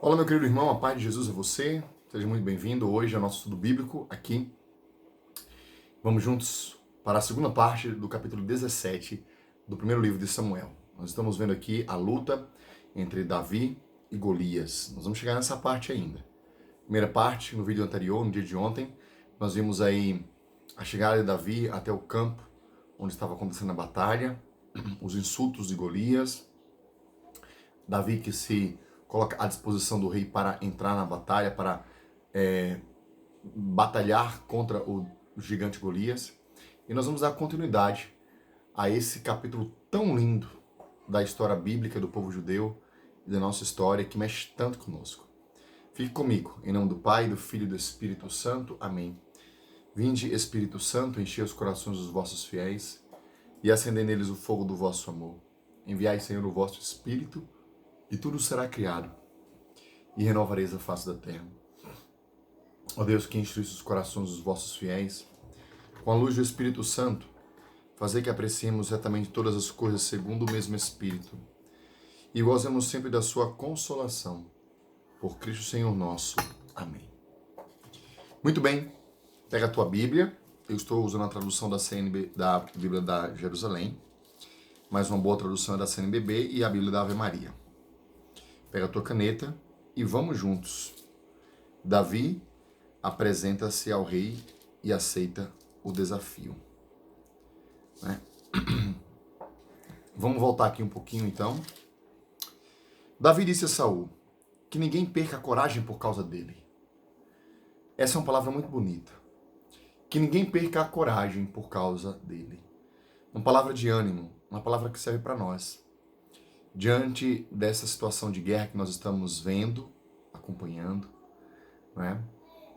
Olá, meu querido irmão, a paz de Jesus é você. Seja muito bem-vindo hoje ao nosso estudo bíblico aqui. Vamos juntos para a segunda parte do capítulo 17 do primeiro livro de Samuel. Nós estamos vendo aqui a luta entre Davi e Golias. Nós vamos chegar nessa parte ainda. Primeira parte, no vídeo anterior, no dia de ontem, nós vimos aí a chegada de Davi até o campo onde estava acontecendo a batalha, os insultos de Golias, Davi que se coloca à disposição do rei para entrar na batalha, para batalhar contra o gigante Golias. E nós vamos dar continuidade a esse capítulo tão lindo da história bíblica do povo judeu e da nossa história que mexe tanto conosco. Fique comigo, em nome do Pai, do Filho e do Espírito Santo. Amém. Vinde, Espírito Santo, enchei os corações dos vossos fiéis e acendei neles o fogo do vosso amor. Enviai, Senhor, o vosso Espírito e tudo será criado e renovareis a face da terra. Ó Deus, que instruísse os corações dos vossos fiéis, com a luz do Espírito Santo, fazer que apreciemos retamente todas as coisas segundo o mesmo Espírito, e gozemos sempre da sua consolação. Por Cristo Senhor nosso. Amém. Muito bem, pega a tua Bíblia, eu estou usando a tradução da CNB, da Bíblia da Jerusalém, mas uma boa tradução é da CNBB e a Bíblia da Ave Maria. Pega a tua caneta e vamos juntos. Davi apresenta-se ao rei e aceita o desafio. Né? Vamos voltar aqui um pouquinho então. Davi disse a Saul que ninguém perca a coragem por causa dele. Essa é uma palavra muito bonita. Que ninguém perca a coragem por causa dele. Uma palavra de ânimo, uma palavra que serve para nós. Diante dessa situação de guerra que nós estamos vendo, acompanhando, né?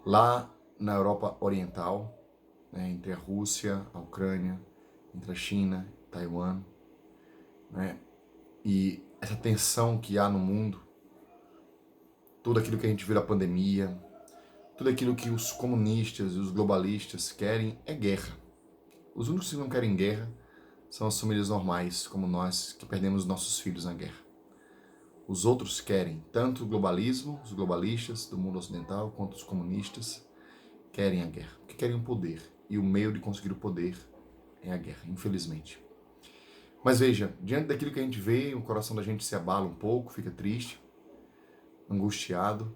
Lá na Europa Oriental, né? Entre a Rússia, a Ucrânia, entre a China, Taiwan, né? E essa tensão que há no mundo, tudo aquilo que a gente viu na pandemia, tudo aquilo que os comunistas e os globalistas querem é guerra. Os únicos que não querem guerra são as famílias normais, como nós, que perdemos nossos filhos na guerra. Os outros querem, tanto o globalismo, os globalistas do mundo ocidental, quanto os comunistas, querem a guerra, porque querem o poder. E o meio de conseguir o poder é a guerra, infelizmente. Mas veja, diante daquilo que a gente vê, o coração da gente se abala um pouco, fica triste, angustiado.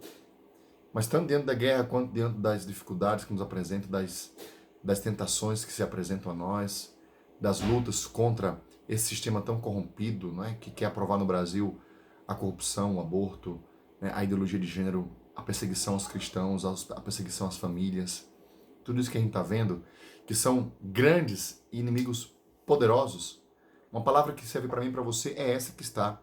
Mas tanto diante da guerra quanto diante das dificuldades que nos apresentam, das tentações que se apresentam a nós, das lutas contra esse sistema tão corrompido, não é? Que quer aprovar no Brasil a corrupção, o aborto, né? A ideologia de gênero, a perseguição aos cristãos, a perseguição às famílias. Tudo isso que a gente está vendo, que são grandes inimigos poderosos. Uma palavra que serve para mim e para você é essa que está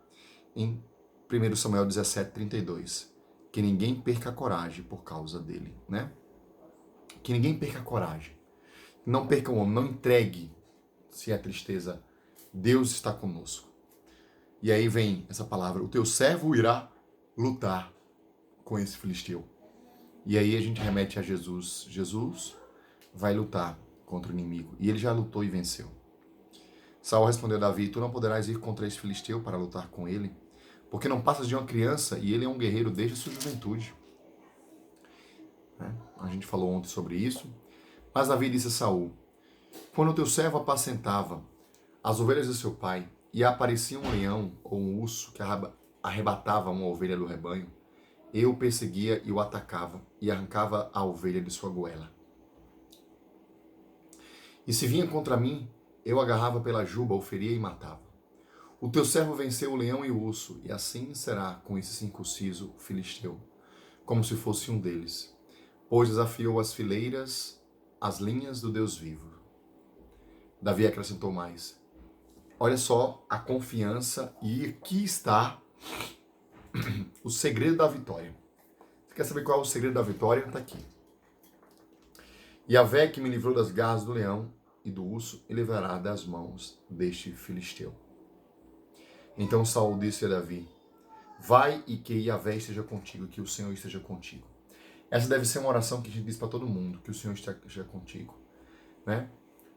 em 1 Samuel 17:32. Que ninguém perca a coragem por causa dele, né? Que ninguém perca a coragem. Não perca o homem, não entregue se é tristeza. Deus está conosco. E aí vem essa palavra, o teu servo irá lutar com esse filisteu. E aí a gente remete a Jesus. Jesus vai lutar contra o inimigo. E ele já lutou e venceu. Saul respondeu a Davi, tu não poderás ir contra esse filisteu para lutar com ele, porque não passas de uma criança e ele é um guerreiro desde a sua juventude. A gente falou ontem sobre isso. Mas Davi disse a Saul, quando o teu servo apacentava as ovelhas de seu pai, e aparecia um leão ou um urso que arrebatava uma ovelha do rebanho, eu o perseguia e o atacava, e arrancava a ovelha de sua goela. E se vinha contra mim, eu agarrava pela juba, o feria e matava. O teu servo venceu o leão e o urso, e assim será com esse circunciso filisteu, como se fosse um deles, pois desafiou as fileiras, as linhas do Deus vivo. Davi acrescentou mais, olha só a confiança, e aqui está o segredo da vitória. Você quer saber qual é o segredo da vitória? Está aqui. Yahvé que me livrou das garras do leão e do urso, e livrará das mãos deste filisteu. Então Saul disse a Davi, vai e que Yahvé esteja contigo, que o Senhor esteja contigo. Essa deve ser uma oração que a gente diz para todo mundo, que o Senhor esteja contigo. Né?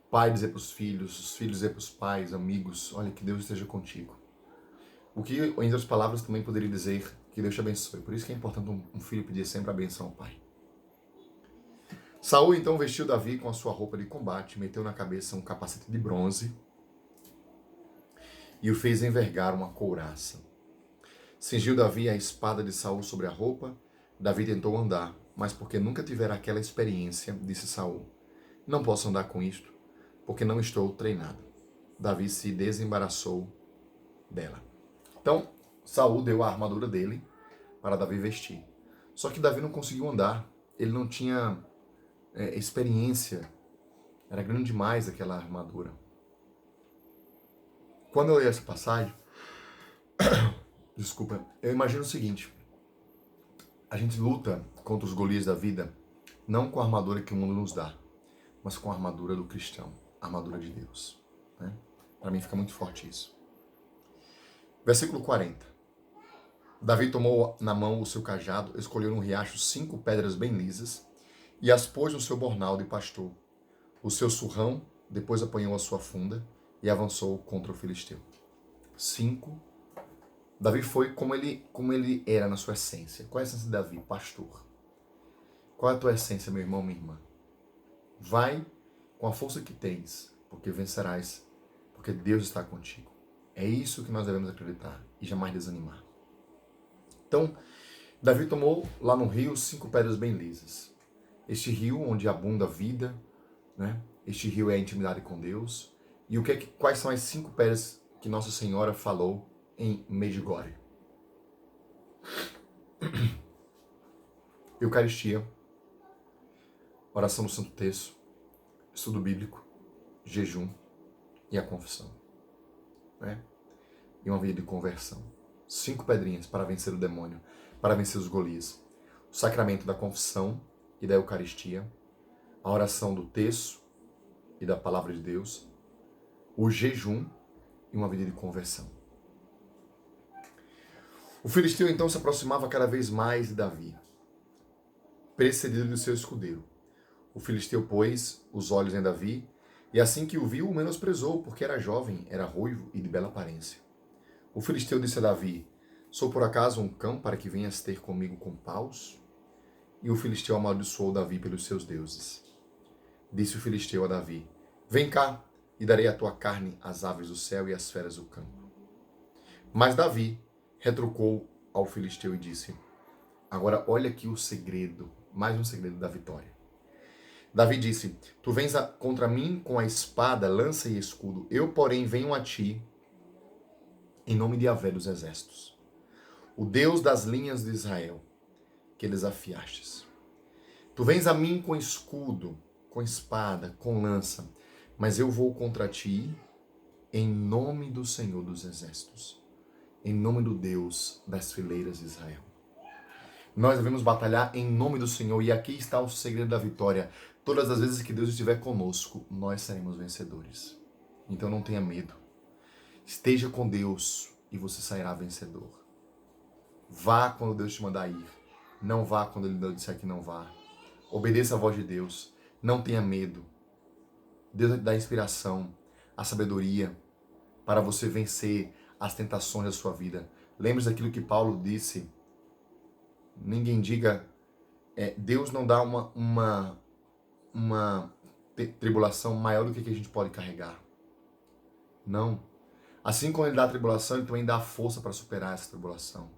Pai dizer para os filhos dizer para os pais, amigos, olha, que Deus esteja contigo. O que, em outras palavras, também poderia dizer Que Deus te abençoe. Por isso que é importante um filho pedir sempre a benção ao pai. Saul então vestiu Davi com a sua roupa de combate, meteu na cabeça um capacete de bronze e o fez envergar uma couraça. Cingiu Davi a espada de Saul sobre a roupa. Davi tentou andar, mas porque nunca tivera aquela experiência, disse Saul: não posso andar com isto, porque não estou treinado. Davi se desembaraçou dela. Então, Saul deu a armadura dele para Davi vestir. Só que Davi não conseguiu andar. Ele não tinha experiência. Era grande demais aquela armadura. Quando eu leio essa passagem, desculpa, eu imagino o seguinte: a gente luta contra os Golias da vida não com a armadura que o mundo nos dá, mas com a armadura do cristão, a armadura de Deus. Né? Para mim fica muito forte isso. Versículo 40. Davi tomou na mão o seu cajado, escolheu no riacho 5 pedras bem lisas e as pôs no seu bornal de pastor, o seu surrão, depois apanhou a sua funda e avançou contra o filisteu. 5. Davi foi como ele era na sua essência. Qual é a essência de Davi? Pastor. Qual é a tua essência, meu irmão, minha irmã? Vai com a força que tens, porque vencerás, porque Deus está contigo. É isso que nós devemos acreditar e jamais desanimar. Então, Davi tomou lá no rio 5 pedras bem lisas. Este rio onde abunda a vida, né? Este rio é a intimidade com Deus. E quais são as 5 pedras que Nossa Senhora falou em Medjugorje? Eucaristia, oração do Santo Terço, estudo bíblico, jejum e a confissão. Né? E uma vida de conversão. 5 pedrinhas para vencer o demônio, para vencer os Golias. O sacramento da confissão e da Eucaristia, a oração do terço e da palavra de Deus, o jejum e uma vida de conversão. O filisteu então se aproximava cada vez mais de Davi, precedido do seu escudeiro. O filisteu pôs os olhos em Davi, e assim que o viu, o menosprezou, porque era jovem, era ruivo e de bela aparência. O filisteu disse a Davi: sou por acaso um cão para que venhas ter comigo com paus? E o filisteu amaldiçoou Davi pelos seus deuses. Disse o filisteu a Davi: vem cá, e darei a tua carne às aves do céu e às feras do campo. Mas Davi retrucou ao filisteu e disse: agora olha aqui o segredo, mais um segredo da vitória. Davi disse: tu vens contra mim com a espada, lança e escudo. Eu, porém, venho a ti em nome de Yahvé dos exércitos, o Deus das linhas de Israel, que desafiastes. Tu vens a mim com escudo, com espada, com lança, mas eu vou contra ti em nome do Senhor dos exércitos, em nome do Deus das fileiras de Israel. Nós devemos batalhar em nome do Senhor, e aqui está o segredo da vitória. Todas as vezes que Deus estiver conosco, nós seremos vencedores. Então não tenha medo. Esteja com Deus e você sairá vencedor. Vá quando Deus te mandar ir. Não vá quando Ele disser que não vá. Obedeça a voz de Deus. Não tenha medo. Deus dá a inspiração, a sabedoria para você vencer as tentações da sua vida. Lembre-se daquilo que Paulo disse. Ninguém diga, Deus não dá uma tribulação maior do que a gente pode carregar. Não. Assim como Ele dá a tribulação, Ele também dá a força para superar essa tribulação.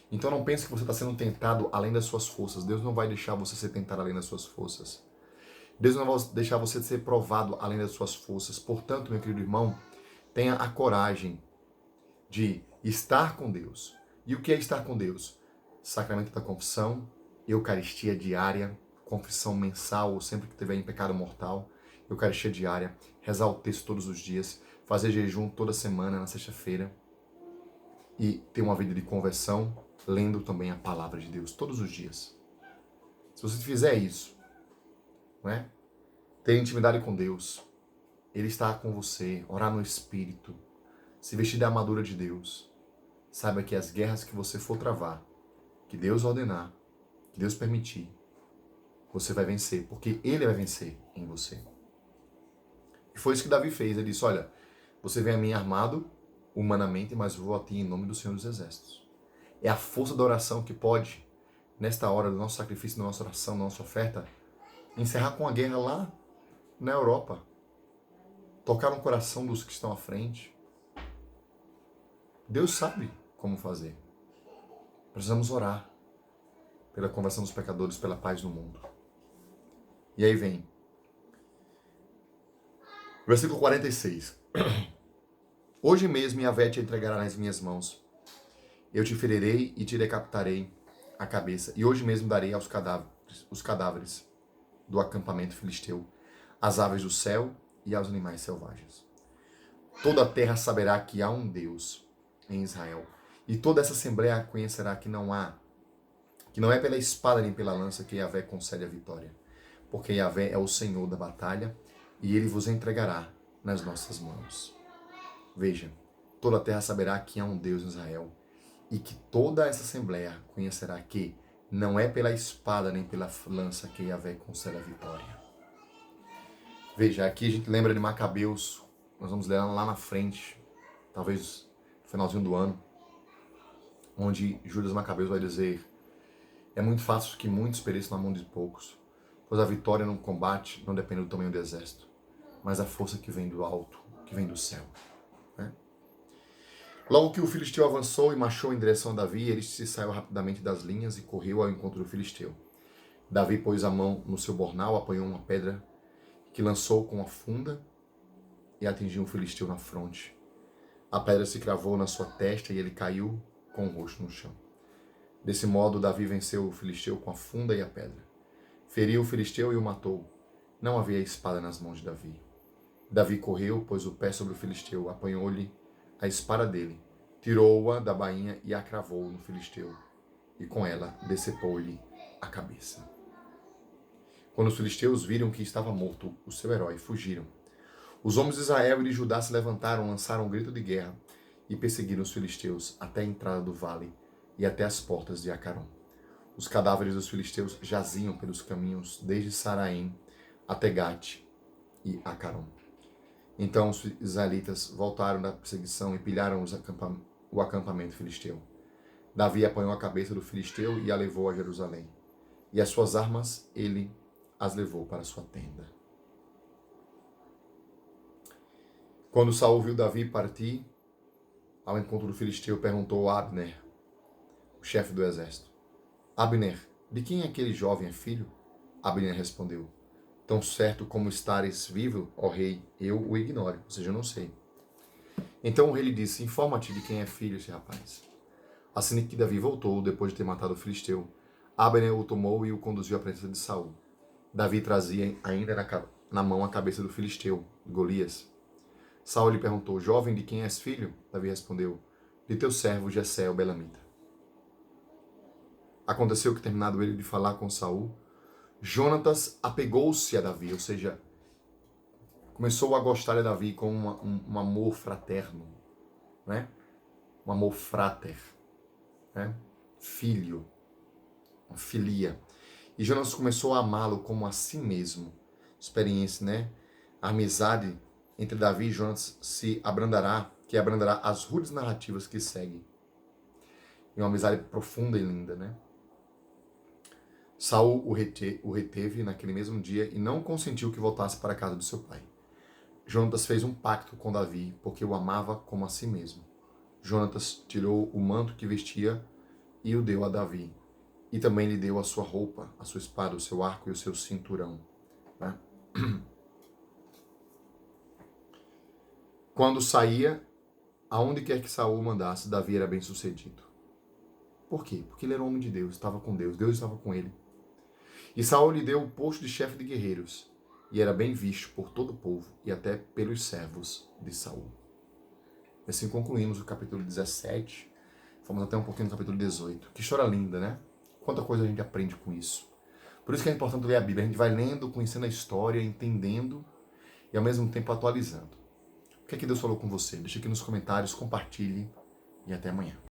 Então não pense que você está sendo tentado além das suas forças. Deus não vai deixar você ser tentado além das suas forças. Deus não vai deixar você ser provado além das suas forças. Portanto, meu querido irmão, tenha a coragem de estar com Deus. E o que é estar com Deus? Sacramento da confissão, Eucaristia diária, confissão mensal ou sempre que tiver em pecado mortal, Eucaristia diária, rezar o texto todos os dias, fazer jejum toda semana, na sexta-feira, e ter uma vida de conversão, lendo também a palavra de Deus todos os dias. Se você fizer isso, não é? Ter intimidade com Deus, Ele está com você, orar no Espírito, se vestir da armadura de Deus, saiba que as guerras que você for travar, que Deus ordenar, que Deus permitir, você vai vencer, porque Ele vai vencer em você. E foi isso que Davi fez. Ele disse: olha, você vem a mim armado humanamente, mas vou a ti em nome do Senhor dos Exércitos. É a força da oração que pode, nesta hora do nosso sacrifício, da nossa oração, da nossa oferta, encerrar com a guerra lá na Europa. Tocar no coração dos que estão à frente. Deus sabe como fazer. Precisamos orar pela conversão dos pecadores, pela paz no mundo. E aí vem. Versículo 46. Hoje mesmo Yahvé te entregará nas minhas mãos. Eu te ferirei e te decapitarei a cabeça. E hoje mesmo darei aos os cadáveres do acampamento filisteu, às aves do céu e aos animais selvagens. Toda a terra saberá que há um Deus em Israel. E toda essa assembleia conhecerá que não é pela espada nem pela lança que Yahvé concede a vitória. Porque Yahvé é o Senhor da batalha e ele vos entregará nas nossas mãos. Veja, toda a terra saberá que há um Deus em Israel e que toda essa assembleia conhecerá que não é pela espada nem pela lança que Yahvé concede a vitória. Veja, aqui a gente lembra de Macabeus, nós vamos ler lá na frente, talvez no finalzinho do ano, onde Judas Macabeus vai dizer: é muito fácil que muitos pereçam na mão de poucos, pois a vitória no combate não depende do tamanho do exército, mas a força que vem do alto, que vem do céu. Né? Logo que o filisteu avançou e marchou em direção a Davi, ele se saiu rapidamente das linhas e correu ao encontro do filisteu. Davi pôs a mão no seu bornal, apanhou uma pedra que lançou com a funda e atingiu o filisteu na fronte. A pedra se cravou na sua testa e ele caiu com o rosto no chão. Desse modo, Davi venceu o filisteu com a funda e a pedra. Feriu o filisteu e o matou. Não havia espada nas mãos de Davi. Davi correu, pôs o pé sobre o filisteu, apanhou-lhe a espada dele, tirou-a da bainha e a cravou no filisteu, e com ela decepou-lhe a cabeça. Quando os filisteus viram que estava morto o seu herói, fugiram. Os homens de Israel e de Judá se levantaram, lançaram um grito de guerra e perseguiram os filisteus até a entrada do vale e até as portas de Acarom. Os cadáveres dos filisteus jaziam pelos caminhos desde Saraim até Gate e Acarom. Então os israelitas voltaram da perseguição e pilharam o acampamento filisteu. Davi apanhou a cabeça do filisteu e a levou a Jerusalém. E as suas armas ele as levou para sua tenda. Quando Saul viu Davi partir ao encontro do filisteu, perguntou a Abner, o chefe do exército: Abner, de quem aquele jovem é filho? Abner respondeu: tão certo como estares vivo, ó rei, eu o ignoro, ou seja, eu não sei. Então o rei lhe disse: informa-te de quem é filho esse rapaz. Assim que Davi voltou, depois de ter matado o filisteu, Abner o tomou e o conduziu à presença de Saul. Davi trazia ainda na mão a cabeça do filisteu, Golias. Saul lhe perguntou: jovem, de quem és filho? Davi respondeu: de teu servo Jessé o belamita. Aconteceu que, terminado ele de falar com Saul, Jonatas apegou-se a Davi, ou seja, começou a gostar de Davi com um amor fraterno, né? Um amor frater, né? Filho, uma filia. E Jonatas começou a amá-lo como a si mesmo. Experiência, né? A amizade entre Davi e Jonatas se abrandará, que abrandará as rudes narrativas que seguem. E uma amizade profunda e linda, né? Saul o reteve naquele mesmo dia e não consentiu que voltasse para a casa de seu pai. Jonatas fez um pacto com Davi, porque o amava como a si mesmo. Jonatas tirou o manto que vestia e o deu a Davi. E também lhe deu a sua roupa, a sua espada, o seu arco e o seu cinturão. Né? Quando saía, aonde quer que Saul mandasse, Davi era bem sucedido. Por quê? Porque ele era um homem de Deus, estava com Deus, Deus estava com ele. E Saul lhe deu o posto de chefe de guerreiros, e era bem visto por todo o povo e até pelos servos de Saul. Assim concluímos o capítulo 17, fomos até um pouquinho no capítulo 18. Que história linda, né? Quanta coisa a gente aprende com isso. Por isso que é importante ler a Bíblia. A gente vai lendo, conhecendo a história, entendendo e ao mesmo tempo atualizando. O que é que Deus falou com você? Deixa aqui nos comentários, compartilhe e até amanhã.